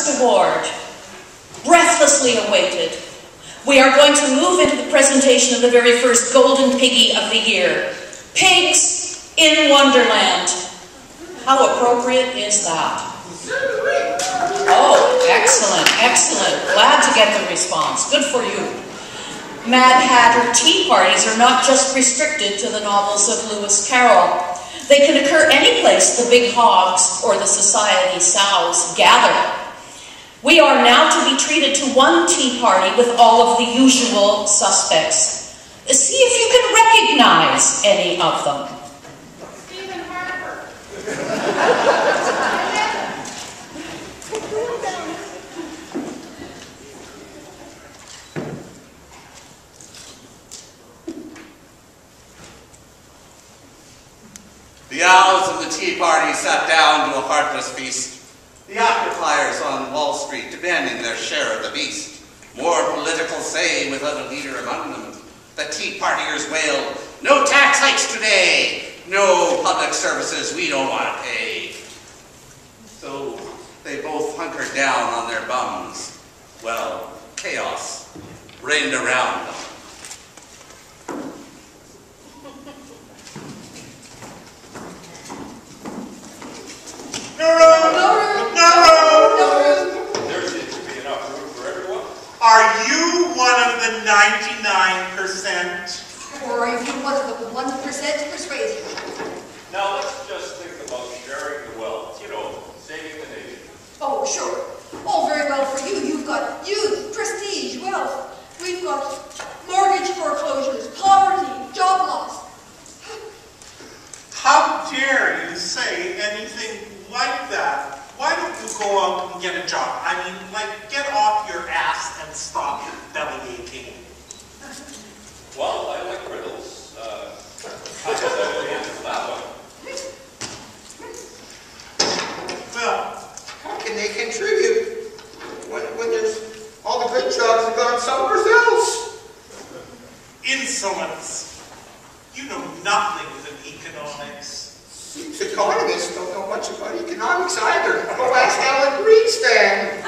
first award, breathlessly awaited. We are going to move into the presentation of the very first Golden Piggy of the year, Pigs in Wonderland. How appropriate is that? Oh, excellent, excellent. Glad to get the response. Good for you. Mad Hatter tea parties are not just restricted to the novels of Lewis Carroll. They can occur any place the big hogs or the society sows gather. We are now to be treated to one tea party with all of the usual suspects. See if you can recognize any of them. Stephen Harper. The owls of the tea party sat down to a heartless feast. The occupiers on Wall Street demanding their share of the beast. More political say without a leader among them. The tea partiers wailed, "No tax hikes today! No public services we don't want to pay." So they both hunkered down on their bums. Well, chaos reigned around them. No room! No room! No room! No room! There seems to be enough room for everyone. Are you one of the 99%? Or are you one of the 1% persuaded? Now let's just think about sharing the wealth. You know, saving the nation. Oh, sure. All very well for you. You've got youth, prestige, wealth. We've got mortgage foreclosures, poverty, job loss. How dare you say anything like that? Why don't you go out and get a job? I mean, like, get off your ass and stop belly aching. Well, I like riddles. I guess I know the answer to that one. Well, how can they contribute when there's all the good jobs have gone somewhere else? Insolence. You know nothing of economics. These economists don't know much about economics either. Go ask Alan Greenspan.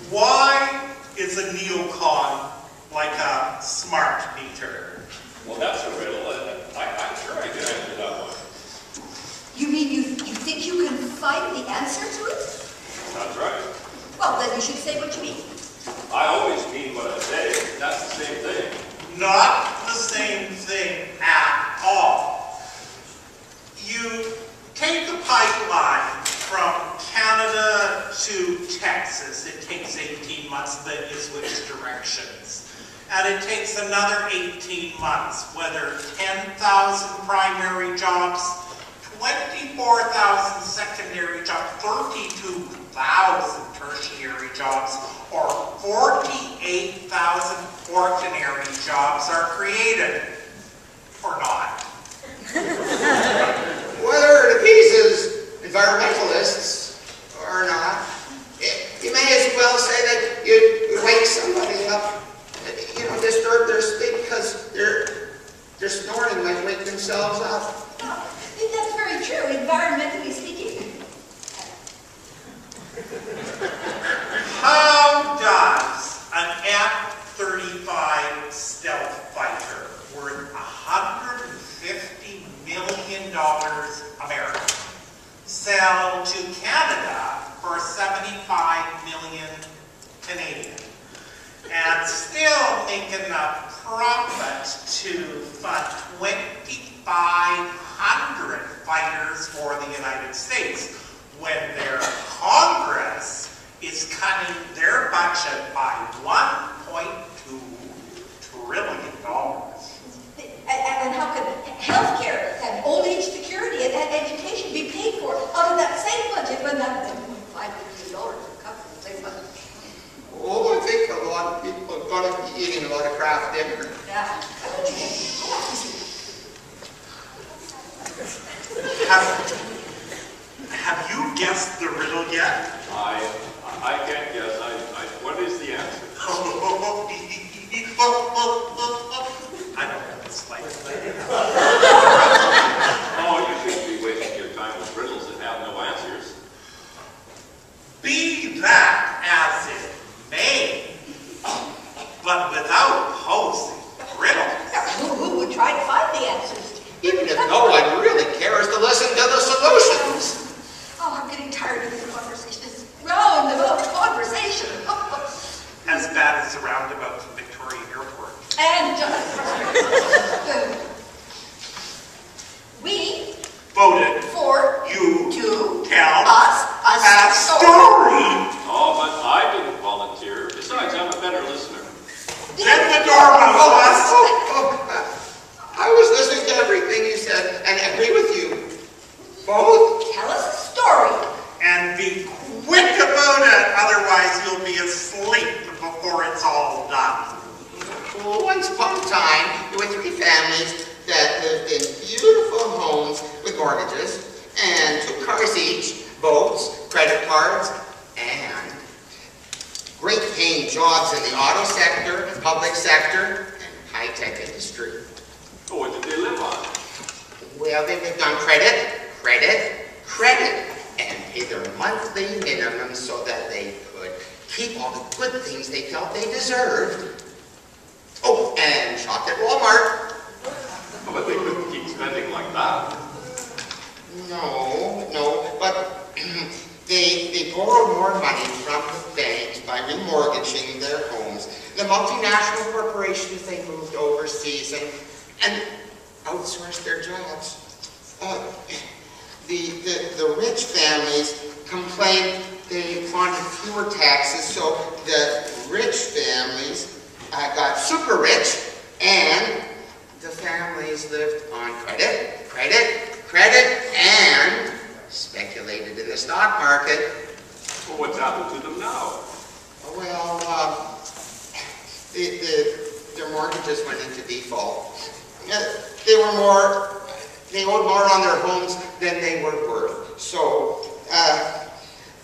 Why is a neocon like a smart meter? Well, that's a riddle, and I'm sure I can answer that one. You mean you think you can find the answer to it? That's right. Well, then you should say what you mean. I always mean what I say. That's the same thing. Not the same thing at all. You take a pipeline from Canada to Texas. It takes 18 months, then you switch directions. And it takes another 18 months, whether 10,000 primary jobs, 24,000 secondary jobs, 32,000 tertiary jobs, or 48,000 ordinary jobs are created, or not. Whether it appeases environmentalists or not, you may as well say that you wake somebody up, you know, disturb their sleep because they're snoring might wake themselves up. Oh, that's very true, environmentally speaking. How does an F-35 stealth fighter worth $150 million American sell to Canada for 75 million Canadian and still make enough profit to fund 2,500 fighters for the United States when their Congress is cutting their budget by $1.2 trillion. And how can healthcare and old age security and education be paid for out of that same budget when that $1.5 billion will come from the same budget? Oh, I think a lot of people are going to be eating a lot of Kraft dinner. Yeah. Have you guessed the riddle yet? I can't guess. What is the answer? I don't have the slightest idea. Oh, you shouldn't be wasting your time with riddles that have no answers. Be that be asleep before it's all done. Well, once upon a time, there were 3 families that lived in beautiful homes with mortgages and 2 cars each, boats, credit cards, and great paying jobs in the auto sector, public sector, and high-tech industry. Oh, what did they live on? Well, they lived on credit, and paid their monthly minimum so that they could keep all the good things they felt they deserved. Oh, and shopped at Walmart. Oh, but they couldn't keep spending like that. No, but they borrowed more money from the banks by remortgaging their homes. The multinational corporations, they moved overseas and outsourced their jobs. The rich families complained they wanted fewer taxes, so the rich families got super rich, and the families lived on credit, and speculated in the stock market. Well, what's happened to them now? Well, their mortgages went into default. They owed more on their homes than they were worth. So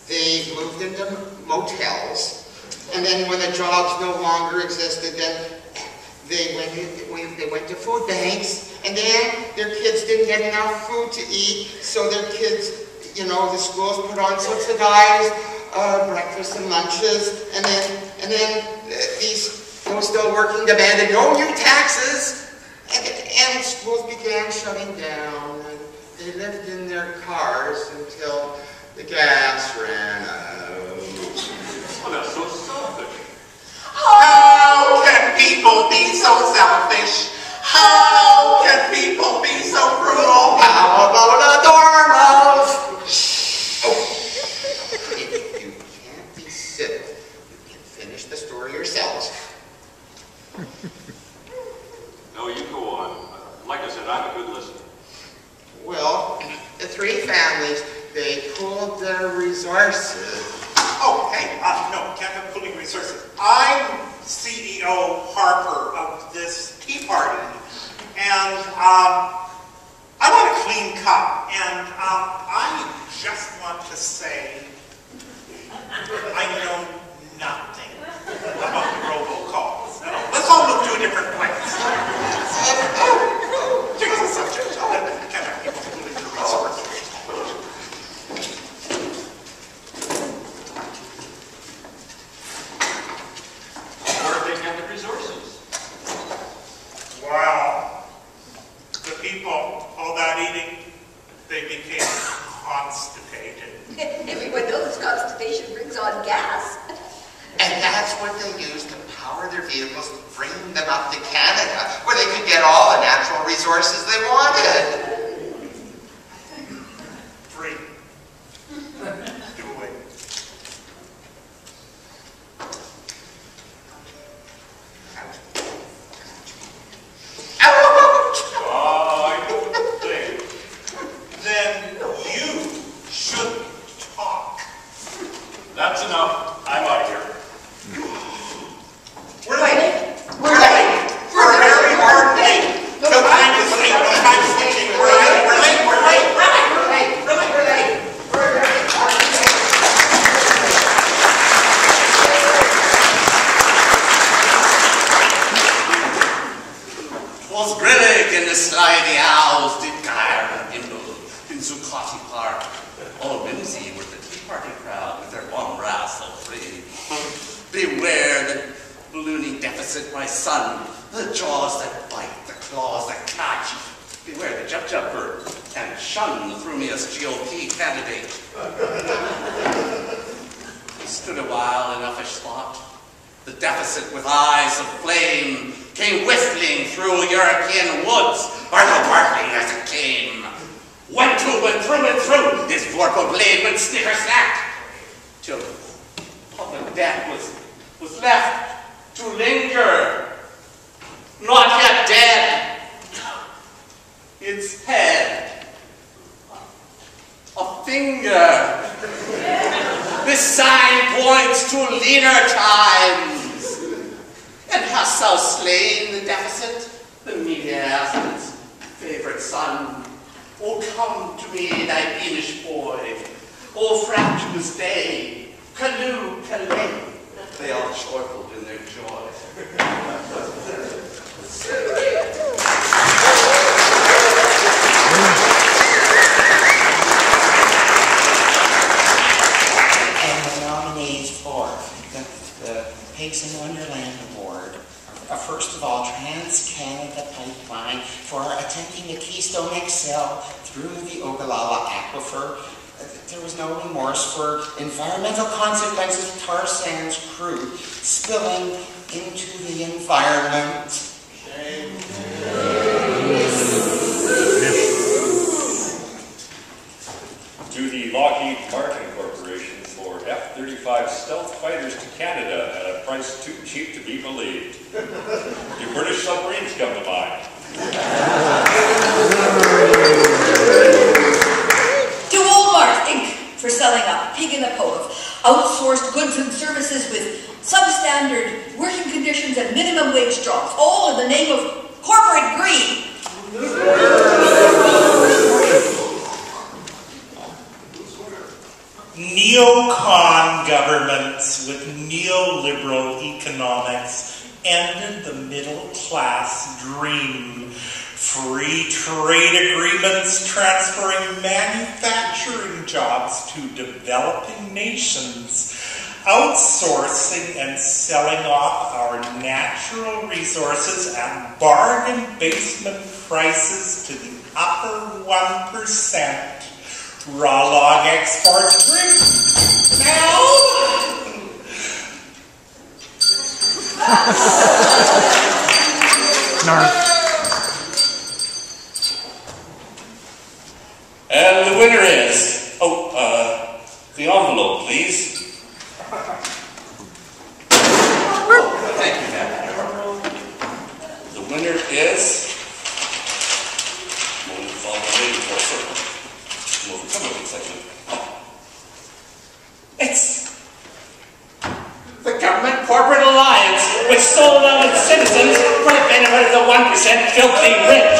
they moved into motels, and then when the jobs no longer existed, then they went to food banks, and then their kids didn't get enough food to eat, so their kids, the schools put on subsidized breakfasts and lunches, and then those still working demanded no new taxes, and schools began shutting down, and they lived in their cars until the gas ran out. Oh, that's so selfish. How can people be so selfish? How can people be so cruel? How about a dormouse? Oh, if you can't be civil, you can finish the story yourselves. No, you go on. Like I said, I'm a good listener. Well, the 3 families, they pooled their resources. Oh, hey, no, can't have pooling resources. I'm CEO Harper of this tea party, and I want a clean cup, and I just want to say I know nothing about the robocalls. Let's all move to a different place. Change the subject. I can't have people pooling their resources. Where did they get the resources? Well, the people, all that eating, they became constipated. Everyone knows constipation brings on gas. And that's what they used to power their vehicles to bring them up to Canada, where they could get all the natural resources they wanted. Free. Do away. I don't think. Then you should talk. That's enough. I'm out of here. We're late. We're late. We're very hard late. No time to sleep. No time to sleep. We're late. We're late. We're late. We're late. We're late. We're late. We're late. Was brillig in the slimy owls did gyre and nimble in Zuccotti Park. All whimsy were the tea party crowd with their one wrath so free. Beware the ballooning deficit, my son, the jaws that bite, the claws that catch. Beware the jub-jub bird, and shun the frumious GOP candidate. He stood a while in uffish thought. The deficit with eyes of flame came whistling through European woods, or barking as it came. Went to and through, his vorpal blade went snicker-snack, till public death was left to linger, not yet dead. Its head, a finger, This sign points to leaner times. And hast thou slain the deficit? The media asked its favorite son. Oh, come to me, thy beamish boy. Oh, fractious day, canoe, calais. They all chortled in their joy. And the nominees for the Pigs in Wonderland Award are, first of all, TransCanada Pipeline for attempting the Keystone XL through the Ogallala Aquifer. There was no remorse for environmental consequences of tar sands crude spilling into the environment. Shame. To the Lockheed-Martin Corporation for F-35 stealth fighters to Canada at a price too cheap to be believed. Do British submarines come to mind? To Walmart Inc. for selling a pig in a poke of outsourced goods and services with substandard working conditions and minimum wage jobs, all in the name of corporate greed. Neocon governments with neoliberal economics ended the middle class dream. Free trade agreements transferring manufacturing jobs to developing nations. Outsourcing and selling off our natural resources at bargain basement prices to the upper 1%. Raw log exports drink now. And the winner is... the envelope, please. Thank you, Captain. The winner is... It's the government corporate alliance, which sold out its citizens for the benefit of the 1% filthy rich.